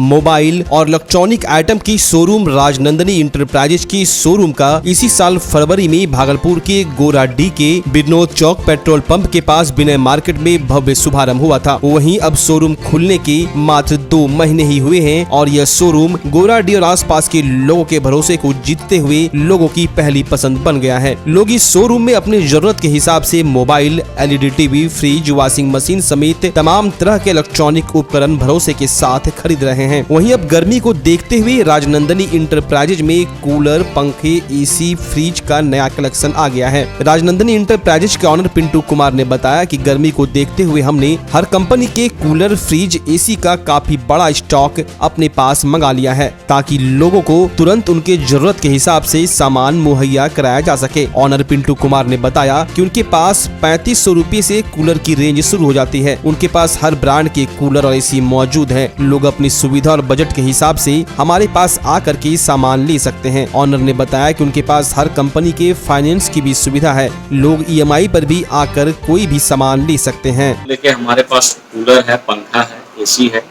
Mobile और electronic item की showroom Rajnandini enterprises की शोरूम का इसी साल फरवरी में भागलपुर के गोराडीह के विनोद चौक पेट्रोल पंप के पास विनय मार्केट में भव्य शुभारंभ हुआ था। वहीं अब शोरूम खुलने के मात्र 2 महीने ही हुए हैं और यह शोरूम गोराडीह और आसपास के लोगों के भरोसे को जीतते हुए लोगों की पहली पसंद बन गया है। लोग इस शोरूम में अपनी जरूरत के हिसाब से mobile, LED TV, fridge, washing machine समेत तमाम तरह के इलेक्ट्रॉनिक उपकरण भरोसे के साथ खरीद रहे हैं। वहीं अब गर्मी को देखते हुए राजनंदनी इंटरप्राइजेज में कूलर, पंखे, AC, फ्रिज का नया कलेक्शन आ गया है। राजनंदनी इंटरप्राइजेज के ऑनर पिंटू कुमार ने बताया कि गर्मी को देखते हुए हमने हर कंपनी के कूलर, फ्रिज, AC का काफी बड़ा स्टॉक अपने पास मंगा लिया है ताकि लोगों को तुरंत उनके जरूरत के हिसाब से सामान मुहैया कराया जा सके। ऑनर पिंटू कुमार ने बताया कि उनके पास 3500 रुपए से कूलर की रेंज शुरू हो जाती है। उनके पास हर ब्रांड के कूलर और AC मौजूद है। लोग अपनी सुविधा और बजट के हिसाब से हमारे पास आकर के सामान ले सकते हैं। ऑनर ने बताया कि उनके पास हर कंपनी के फाइनेंस की भी सुविधा है। लोग EMI पर भी आकर कोई भी सामान ले सकते हैं। लेकिन हमारे पास कूलर है, पंखा है, AC है,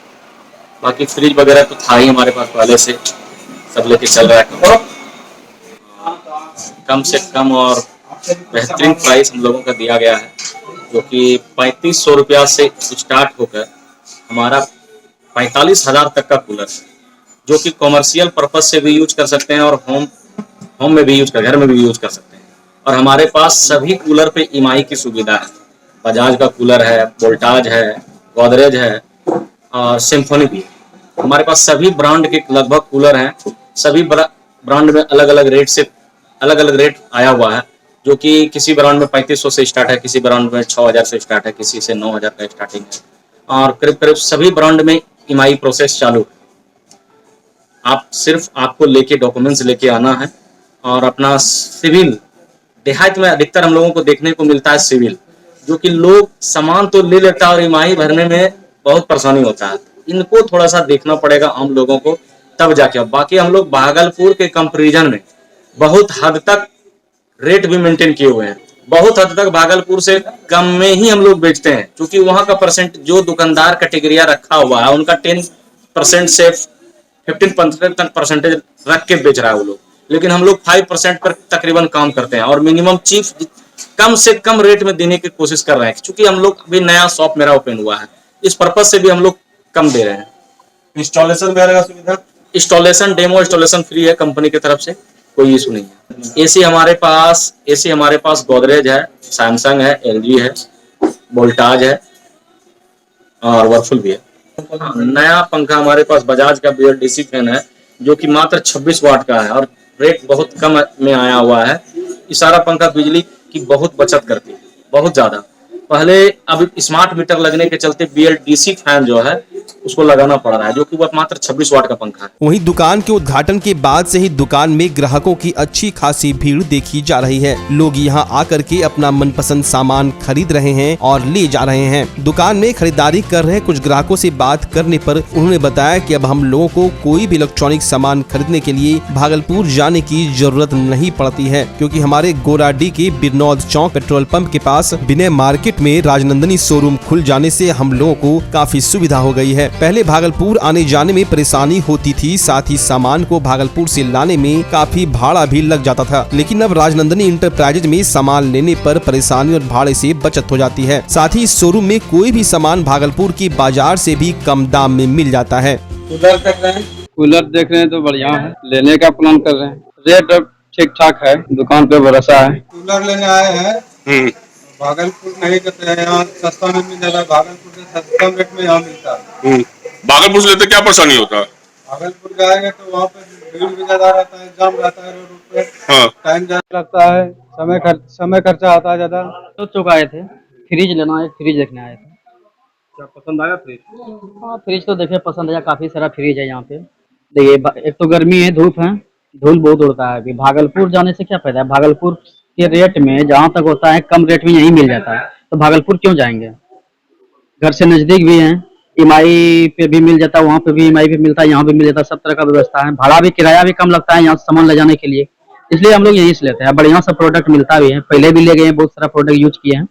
बाकी फ्रिज वगैरह तो था ही हमारे पास पहले से, सब लेके चल रहा है। कम से कम और बेहतरीन प्राइस हम लोगों का दिया गया है, जो कि 3500 रुपया से स्टार्ट होकर हमारा 45,000 तक का कूलर है, जो कि कॉमर्शियल पर्पज से भी यूज कर सकते हैं और होम में भी यूज कर, घर में भी यूज कर सकते हैं। और हमारे पास सभी कूलर पे EMI की सुविधा है। बजाज का कूलर है, वोल्टाज है, गोदरेज है और सिम्फनी भी। हमारे पास सभी ब्रांड के लगभग कूलर हैं। सभी ब्रांड में अलग अलग रेट आया हुआ है, जो कि किसी ब्रांड में 3500 से स्टार्ट है, किसी ब्रांड में 6000 से स्टार्ट है, किसी से 9000 का स्टार्टिंग है और करीब सभी ब्रांड में EMI प्रोसेस चालू है। आपको लेके डॉक्यूमेंट्स लेके आना है और अपना सिविल, देहात में अधिकतर हम लोगों को देखने को मिलता है सिविल, जो कि लोग सामान तो ले लेता है और EMI भरने में बहुत परेशानी होता है। इनको थोड़ा सा देखना पड़ेगा हम लोगों को, तब जाके। बाकी हम लोग भागलपुर के कंपैरिजन में बहुत हद तक रेट भी मेंटेन किए हुए हैं। बहुत हद तक भागलपुर से कम में ही हम लोग बेचते हैं, क्योंकि वहां का परसेंट जो दुकानदार कैटेगरिया रखा हुआ है उनका 10% से 15% तक परसेंटेज रख के बेच रहा है वो लोग, लेकिन हम लोग 5% पर तकरीबन काम करते हैं और मिनिमम चीफ कम से कम रेट में देने की कोशिश कर रहे हैं, क्योंकि हम लोग अभी नया शॉप मेरा ओपन हुआ है, इस पर्पज से भी हम लोग कम दे रहे हैं। इंस्टॉलेशन वगैरह का सुविधा, इंस्टॉलेशन, डेमो इंस्टॉलेशन फ्री है कंपनी की तरफ से, कोई इशू नहीं है। AC हमारे पास गोदरेज है, सैमसंग है, LG है, वोल्टाज है और वर्लपूल भी है। नया पंखा हमारे पास बजाज का BLDC फैन है, जो कि मात्र 26 वाट का है और रेट बहुत कम में आया हुआ है। ये सारा पंखा बिजली की बहुत बचत करती है, बहुत ज्यादा। पहले अब स्मार्ट मीटर लगने के चलते BLDC फैन जो है उसको लगाना पड़ रहा है, जो कि वो मात्र 26 वाट का पंखा है। वहीं दुकान के उद्घाटन के बाद से ही दुकान में ग्राहकों की अच्छी खासी भीड़ देखी जा रही है। लोग यहां आकर के अपना मनपसंद सामान खरीद रहे हैं और ले जा रहे हैं। दुकान में खरीदारी कर रहे कुछ ग्राहकों से बात करने पर उन्होंने बताया कि अब हम लोगों को कोई भी इलेक्ट्रॉनिक सामान खरीदने के लिए भागलपुर जाने की जरूरत नहीं पड़ती है, क्योंकि हमारे गोराडीह के विनोद चौक पेट्रोल पंप के पास विनय मार्केट में राजनंदनी शोरूम खुल जाने से हम लोगों को काफी सुविधा हो गई है। पहले भागलपुर आने जाने में परेशानी होती थी, साथ ही सामान को भागलपुर से लाने में काफी भाड़ा भी लग जाता था, लेकिन अब राजनंदनी इंटरप्राइजेज में सामान लेने पर परेशानी और भाड़े से बचत हो जाती है। साथ ही इस शोरूम में कोई भी सामान भागलपुर की बाजार से भी कम दाम में मिल जाता है। कूलर देख रहे हैं, कूलर देख रहे हैं तो बढ़िया है, लेने का प्लान कर रहे हैं। रेट अब ठीक ठाक है, दुकान पे भरोसा है। कूलर लेने आए हैं, भागलपुर नहीं कहते हैं, यहाँ सस्ता में मिल जाता है। भागलपुर से सस्ता रेट में यहाँ मिलता है। भागलपुर से लेते क्या परेशानी होता है? भागलपुर जाएंगे तो वहाँ पे भीड़ भी ज्यादा रहता है, जाम रहता है रोड पे, टाइम ज्यादा लगता है, समय खर्चा आता है ज्यादा। तो चुकाए थे, फ्रिज लेना है, फ्रिज देखने आए थे। क्या पसंद आया फ्रिज? हाँ, फ्रिज तो देखे पसंद आया, काफी सारा फ्रिज है यहाँ पे। देखिए, एक तो गर्मी है, धूप है, धूल बहुत उड़ता है। अभी भागलपुर जाने से क्या फायदा है? भागलपुर के रेट में जहाँ तक होता है कम रेट में यही मिल जाता है, तो भागलपुर क्यों जाएंगे? घर से नजदीक भी है, EMI पे भी मिल जाता है, वहाँ पे भी EMI पे मिलता है, यहाँ भी मिल जाता है, सब तरह का व्यवस्था है। भाड़ा भी, किराया भी कम लगता है यहाँ सामान ले जाने के लिए, इसलिए हम लोग यहीं से लेते हैं। बढ़िया सा प्रोडक्ट मिलता भी है, पहले भी ले गए हैं, बहुत सारा प्रोडक्ट यूज किए हैं,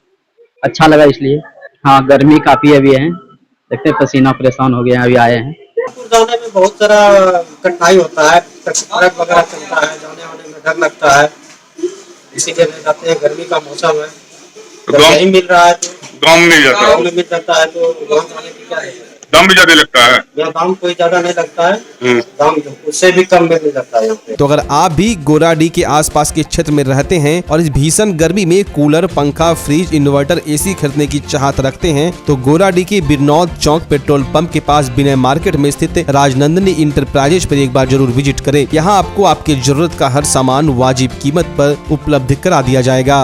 अच्छा लगा इसलिए। हाँ, गर्मी काफी अभी है, देखते हैं, पसीना परेशान हो गए हैं, अभी आए हैं। जाने में बहुत सारा कठिनाई होता है, ट्रक वगैरह चलता है, जाने आने में डर लगता है, इसीलिए नहीं जाते हैं। गर्मी का मौसम है, जब गाँव नहीं मिल रहा है तो गाँव में नहीं जाता गाँव में मिल जाता है, तो गाँव जाने की क्या है। दाम भी ज्यादा लगता है। यहाँ दाम कोई ज्यादा नहीं लगता है, दाम उससे भी कम में मिल जाता है यहाँ पे। तो अगर आप भी गोराडीह के आसपास के क्षेत्र में रहते हैं और इस भीषण गर्मी में कूलर, पंखा, फ्रिज, इन्वर्टर, एसी खरीदने की चाहत रखते हैं तो गोराडीह के बिरनौत चौक पेट्रोल पंप के पास विनय मार्केट में स्थित राजनंदिनी इंटरप्राइजेज पर एक बार जरूर विजिट करें। यहाँ आपको आपकी जरूरत का हर सामान वाजिब कीमत पर उपलब्ध करा दिया जाएगा।